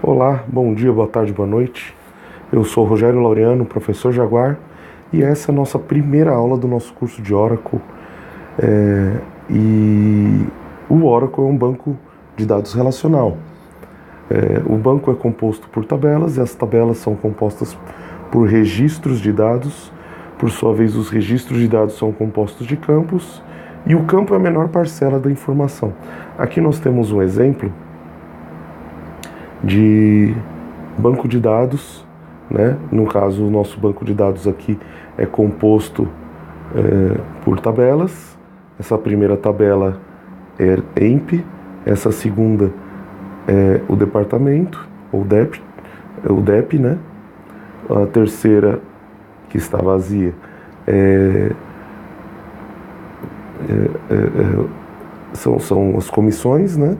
Olá, bom dia, boa tarde, boa noite. Eu sou Rogério Laureano, professor Jaguar, e essa é a nossa primeira aula do nosso curso de Oracle. E o Oracle é um banco de dados relacional. O banco é composto por tabelas, e as tabelas são compostas por registros de dados. Por sua vez, os registros de dados são compostos de campos, e o campo é a menor parcela da informação. Aqui nós temos um exemplo de banco de dados, né? No caso, o nosso banco de dados aqui é composto por tabelas. Essa primeira tabela é EMP, essa segunda é o departamento, ou DEP, né? A terceira, que está vazia, são as comissões, né?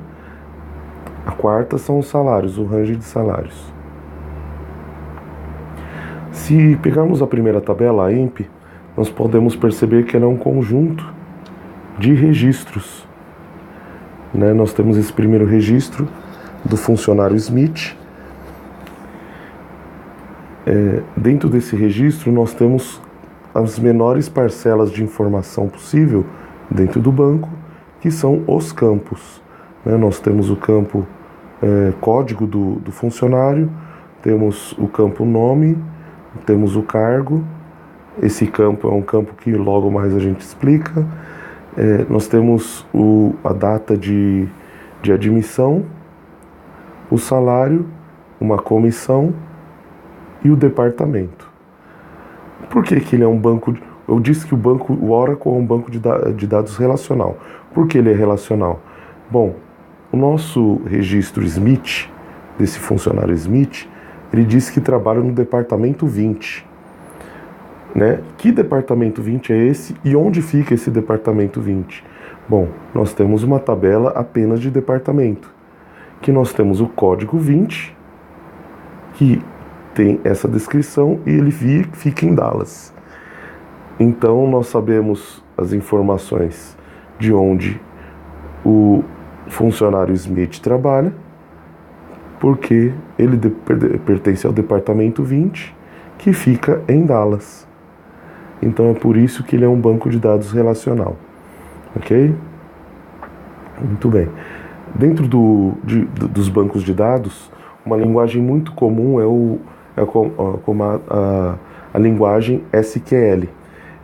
A quarta são os salários, o range de salários. Se pegarmos a primeira tabela, a EMP, nós podemos perceber que ela é um conjunto de registros, né? Nós temos esse primeiro registro do funcionário Smith. Dentro desse registro, nós temos as menores parcelas de informação possível dentro do banco, que são os campos, né? Nós temos o campo código do funcionário, temos o campo nome, temos o cargo. Esse campo é um campo que logo mais a gente explica. Nós temos a data de admissão, o salário, uma comissão e o departamento. Por que ele é um banco? Eu disse que o Oracle é um banco de dados relacional. Por que ele é relacional? Bom, o nosso registro Smith, desse funcionário Smith, ele diz que trabalha no departamento 20. Né? Que departamento 20 é esse e onde fica esse departamento 20? Bom, nós temos uma tabela apenas de departamento, que nós temos o código 20, que tem essa descrição, e ele fica em Dallas. Então nós sabemos as informações de onde o funcionário Smith trabalha, porque ele pertence ao departamento 20, que fica em Dallas. Então é por isso que ele é um banco de dados relacional. Ok? Muito bem. Dentro dos bancos de dados, uma linguagem muito comum é a linguagem SQL.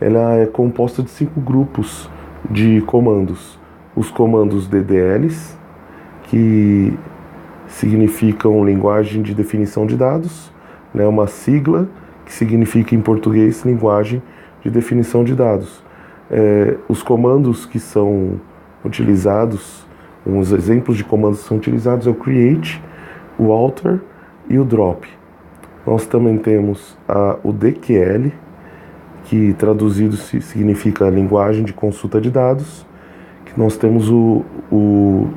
Ela é composta de 5 grupos de comandos. Os comandos DDLs, que significam linguagem de definição de dados, né? Uma sigla que significa em português linguagem de definição de dados. Os comandos que são utilizados, uns exemplos de comandos que são utilizados é o create, o alter e o drop. Nós também temos o DQL, que traduzido significa linguagem de consulta de dados. Que nós temos o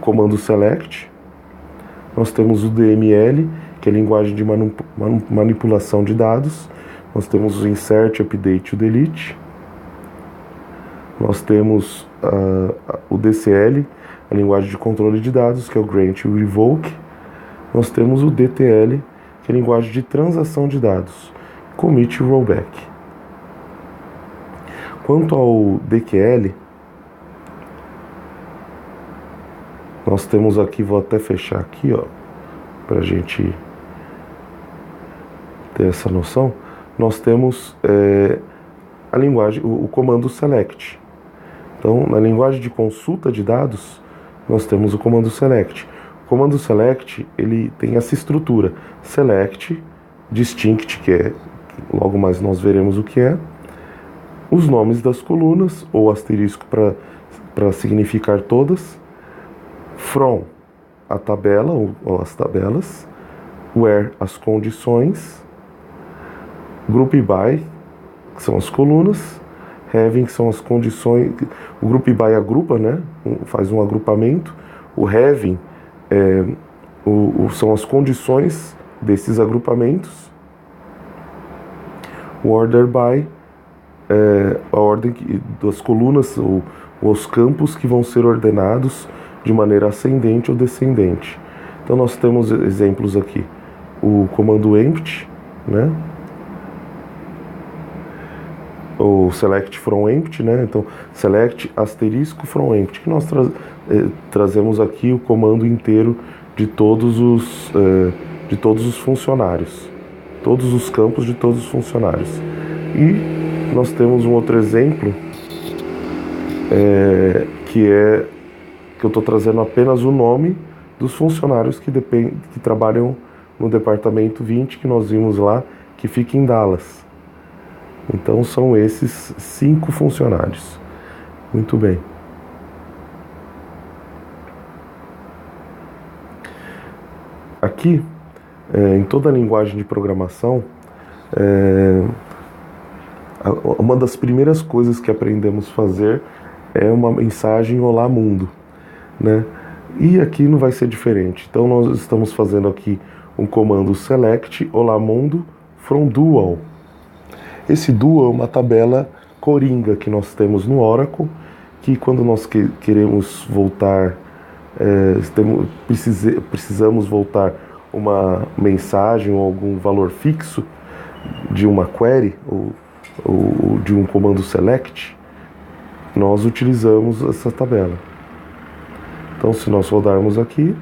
comando select. Nós temos o DML, que é linguagem de manipulação de dados. Nós temos o insert, update e o delete. Nós temos o DCL, a linguagem de controle de dados, que é o grant e o revoke. Nós temos o DTL, que é a linguagem de transação de dados, commit e rollback. Quanto ao DQL, nós temos aqui, vou até fechar aqui, para a gente ter essa noção. Nós temos a linguagem, o comando select. Então, na linguagem de consulta de dados, nós temos o comando select. O comando select, ele tem essa estrutura: select, distinct, que logo mais nós veremos o que é, os nomes das colunas, ou asterisco para significar todas, from, a tabela ou as tabelas, where, as condições, group by, que são as colunas, having, que são as condições. O group by agrupa, né? Faz um agrupamento. O having são as condições desses agrupamentos. O order by a ordem das colunas, os campos que vão ser ordenados de maneira ascendente ou descendente. Então nós temos exemplos aqui. O comando empty, né? O select from empty, né? Então select asterisco from empty, que nós trazemos aqui o comando inteiro de todos os funcionários, todos os campos de todos os funcionários. E nós temos um outro exemplo que eu estou trazendo apenas o nome dos funcionários que trabalham no departamento 20 que nós vimos lá, que fica em Dallas. Então são esses 5 funcionários. Muito bem. Aqui, em toda a linguagem de programação, uma das primeiras coisas que aprendemos a fazer é uma mensagem Olá Mundo, né? E aqui não vai ser diferente. Então nós estamos fazendo aqui um comando select Olá Mundo from dual. Esse dual é uma tabela coringa que nós temos no Oracle, que quando nós queremos voltar, precisamos voltar uma mensagem ou algum valor fixo de uma query ou de um comando select, nós utilizamos essa tabela. Então, se nós rodarmos aqui,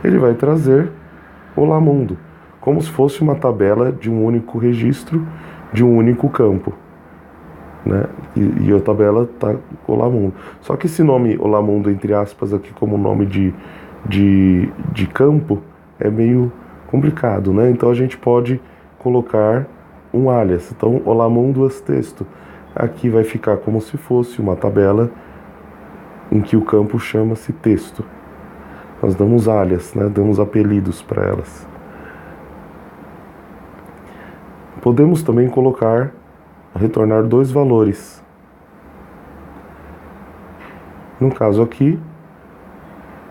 ele vai trazer Olá Mundo, como se fosse uma tabela de um único registro, de um único campo, né? E a tabela está Olá Mundo. Só que esse nome Olá Mundo, entre aspas, aqui como nome de campo, é meio complicado, né? Então a gente pode colocar um alias. Então, Olá Mundo as texto. Aqui vai ficar como se fosse uma tabela em que o campo chama-se texto. Nós damos alias, né? Damos apelidos para elas. Podemos também retornar 2 valores. No caso aqui,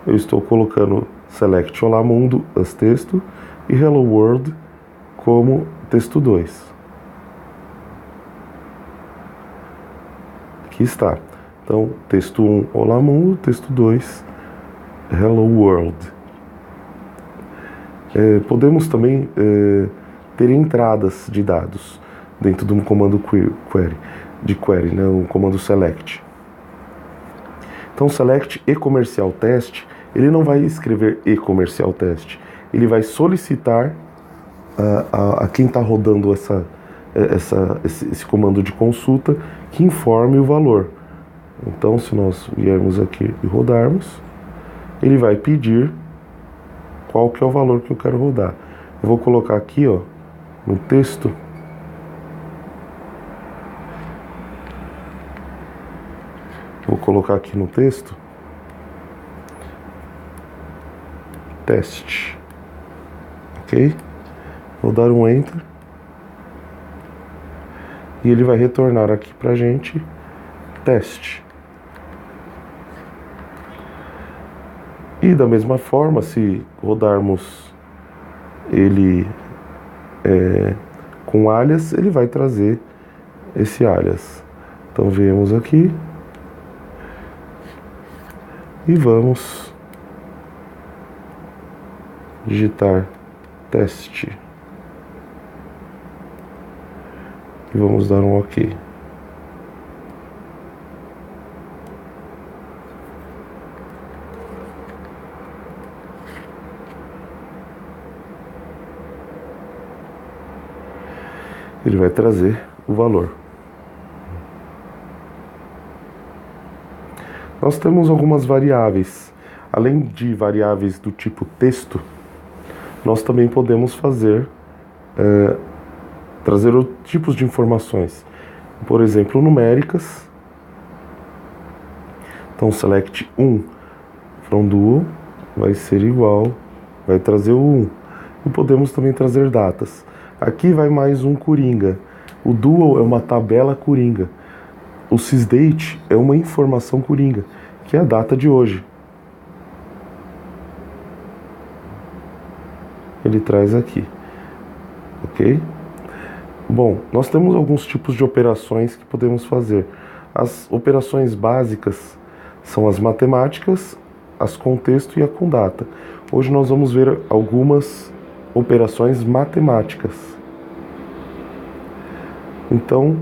eu estou colocando select Olá Mundo as texto e Hello World como texto 2. Aqui está. Então, texto 1, Olá Mundo, texto 2, Hello World. Podemos também ter entradas de dados dentro de um comando query, né, um comando select. Então, select e comercial test, ele não vai escrever e comercial test, ele vai solicitar a quem está rodando esse comando de consulta que informe o valor. Então, se nós viermos aqui e rodarmos, ele vai pedir qual que é o valor que eu quero rodar. Eu vou colocar aqui, ó, no texto, teste, ok? Vou dar um enter e ele vai retornar aqui pra gente teste. E da mesma forma, se rodarmos ele com alias, ele vai trazer esse alias. Então viemos aqui e vamos digitar teste e vamos dar um OK. Ele vai trazer o valor. Nós temos algumas variáveis. Além de variáveis do tipo texto, nós também podemos trazer outros tipos de informações. Por exemplo, numéricas. Então, select 1 from dual vai ser igual, vai trazer o 1. E podemos também trazer datas. Aqui vai mais um coringa. O dual é uma tabela coringa. O sysdate é uma informação coringa, que é a data de hoje. Ele traz aqui. Ok? Bom, nós temos alguns tipos de operações que podemos fazer. As operações básicas são as matemáticas as com texto e a com data. Hoje nós vamos ver algumas operações matemáticas. Então,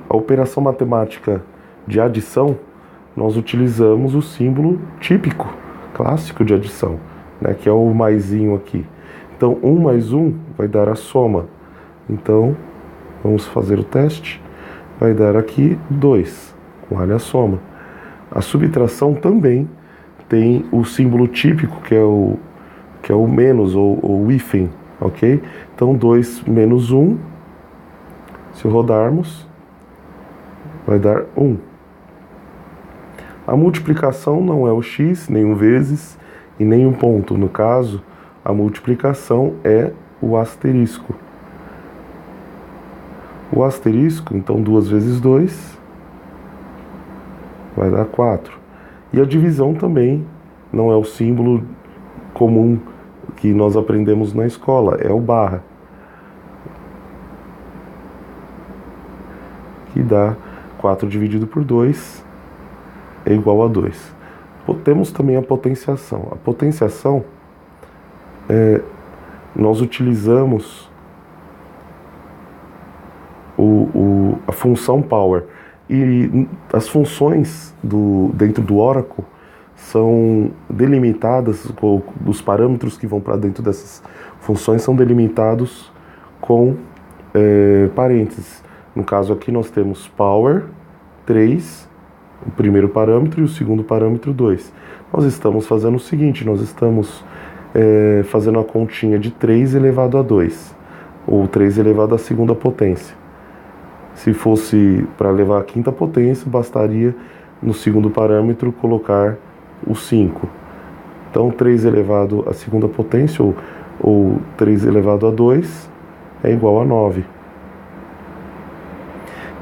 a operação matemática de adição, nós utilizamos o símbolo típico, clássico de adição, né, que é o maisinho aqui. Então, 1 mais 1 vai dar a soma. Então, vamos fazer o teste. Vai dar aqui 2, vale a soma. A subtração também tem o símbolo típico, que é o menos, ou o hífen, ok? Então, 2 menos 1, se rodarmos, vai dar 1. A multiplicação não é o x, nem o vezes e nem o ponto. No caso, a multiplicação é o asterisco. O asterisco, então 2 vezes 2, vai dar 4. E a divisão também não é o símbolo comum que nós aprendemos na escola, é o barra. Que dá 4 dividido por 2 é igual a 2. Temos também a potenciação. A potenciação, nós utilizamos a função power. E as funções dentro do Oracle são delimitadas, os parâmetros que vão para dentro dessas funções são delimitados com parênteses. No caso aqui nós temos power 3, o primeiro parâmetro, e o segundo parâmetro 2. Nós estamos fazendo o seguinte, nós estamos fazendo a continha de 3 elevado a 2, ou 3 elevado à segunda potência. Se fosse para levar a quinta potência, bastaria no segundo parâmetro colocar o 5. Então 3 elevado à segunda potência, ou 3 elevado a 2, é igual a 9.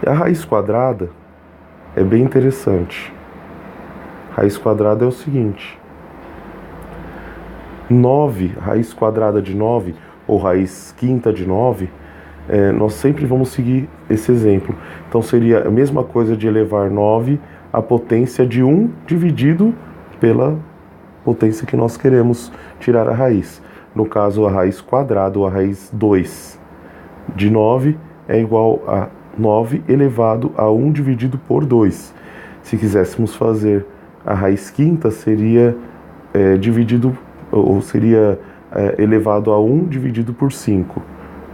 E a raiz quadrada é bem interessante. Raiz quadrada é o seguinte: 9, raiz quadrada de 9, ou raiz quinta de 9, nós sempre vamos seguir esse exemplo. Então seria a mesma coisa de elevar 9 à potência de 1 dividido pela potência que nós queremos tirar a raiz. No caso, a raiz quadrada, ou a raiz 2 de 9 é igual a 9 elevado a 1 dividido por 2. Se quiséssemos fazer a raiz quinta, seria dividido, ou seria elevado a 1 dividido por 5,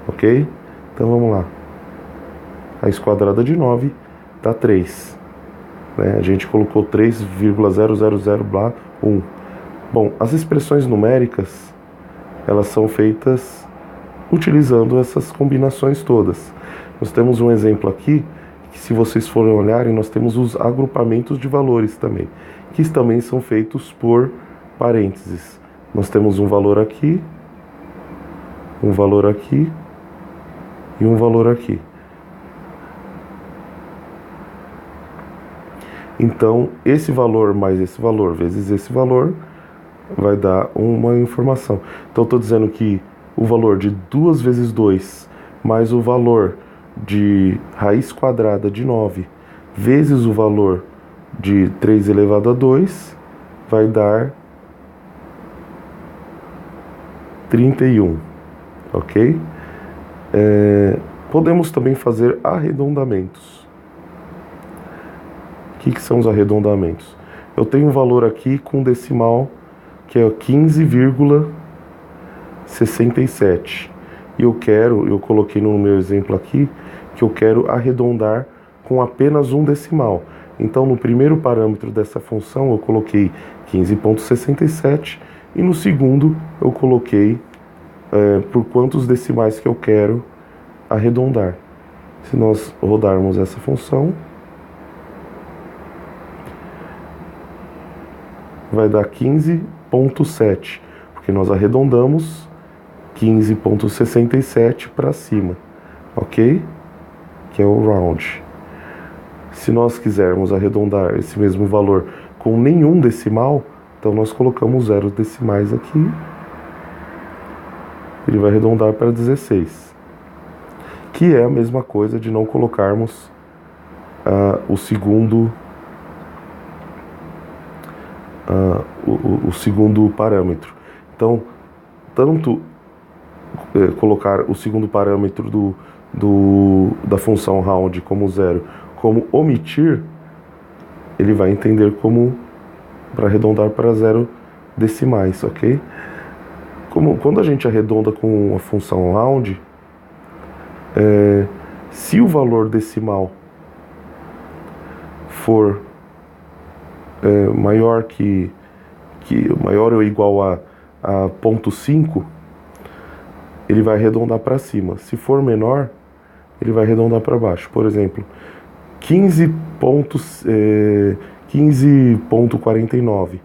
ok? Então vamos lá. Raiz quadrada de 9 dá 3. Né? A gente colocou 3,000,1. Bom, as expressões numéricas, elas são feitas utilizando essas combinações todas. Nós temos um exemplo aqui, que se vocês forem olharem, nós temos os agrupamentos de valores também, que também são feitos por parênteses. Nós temos um valor aqui, um valor aqui, e um valor aqui. Então, esse valor mais esse valor vezes esse valor vai dar uma informação. Então, estou dizendo que o valor de 2 vezes 2 mais o valor de raiz quadrada de 9 vezes o valor de 3 elevado a 2 vai dar 31, ok? Podemos também fazer arredondamentos. O que são os arredondamentos? Eu tenho um valor aqui com decimal que é 15,67 e eu coloquei no meu exemplo aqui que eu quero arredondar com apenas um decimal. Então no primeiro parâmetro dessa função eu coloquei 15,67 e no segundo eu coloquei por quantos decimais que eu quero arredondar. Se nós rodarmos essa função, vai dar 15,7, porque nós arredondamos 15,67 para cima, ok? Que é o round. Se nós quisermos arredondar esse mesmo valor com nenhum decimal, então nós colocamos 0 decimais aqui. Ele vai arredondar para 16, que é a mesma coisa de não colocarmos o segundo parâmetro. Então, tanto colocar o segundo parâmetro da função round como zero, como omitir, ele vai entender como para arredondar para zero decimais, ok? Quando a gente arredonda com a função round, se o valor decimal for maior maior ou igual a 0,5, ele vai arredondar para cima. Se for menor, ele vai arredondar para baixo. Por exemplo, 15,49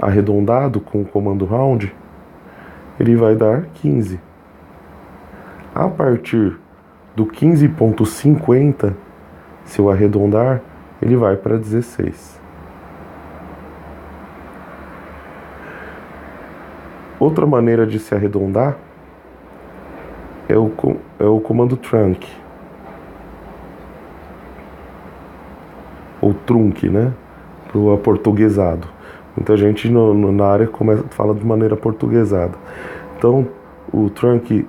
arredondado com o comando round, ele vai dar 15. A partir do 15,50, se eu arredondar, ele vai para 16. Outra maneira de se arredondar é o comando trunc, ou trunc, né? Pro aportuguesado. Muita gente na área fala de maneira portuguesada. Então, o trunc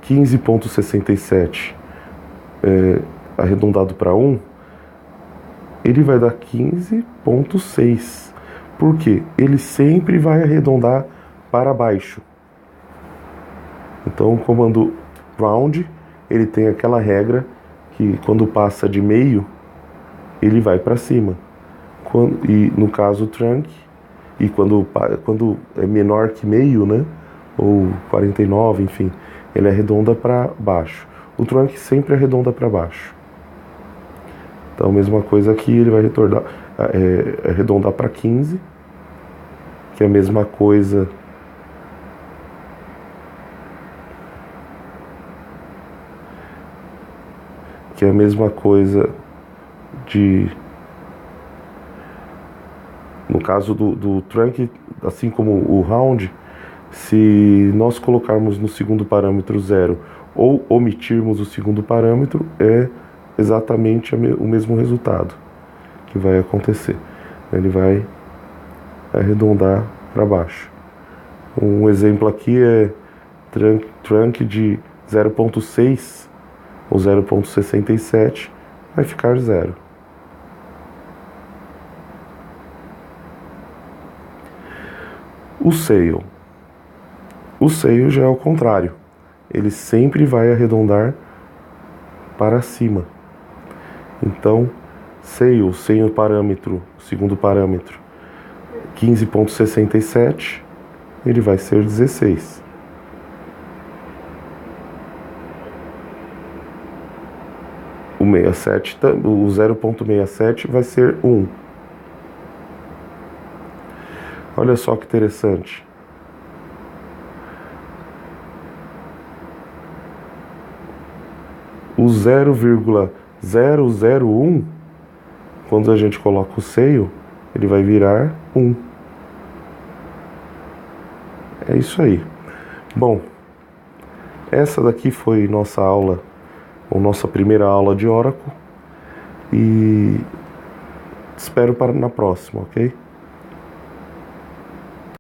15,67 arredondado para 1, ele vai dar 15,6. Por quê? Ele sempre vai arredondar para baixo. Então, o comando round, ele tem aquela regra que quando passa de meio, ele vai para cima. E no caso o trunc, e quando é menor que meio, né, ou 49, enfim, ele arredonda para baixo. O trunc sempre arredonda para baixo. Então, a mesma coisa aqui, ele vai arredondar para 15, que é a mesma coisa no caso do trunc, assim como o round, se nós colocarmos no segundo parâmetro 0 ou omitirmos o segundo parâmetro, é exatamente o mesmo resultado que vai acontecer. Ele vai arredondar para baixo. Um exemplo aqui é trunc de 0,6 ou 0,67, vai ficar 0. O sail já é o contrário. Ele sempre vai arredondar para cima. Então, sail sem o segundo parâmetro, 15,67, ele vai ser 16. O 0,67 vai ser 1. Olha só que interessante. O 0,001, quando a gente coloca o sail, ele vai virar 1. É isso aí. Bom, essa daqui foi nossa aula, ou nossa primeira aula de Oracle, e espero na próxima, ok?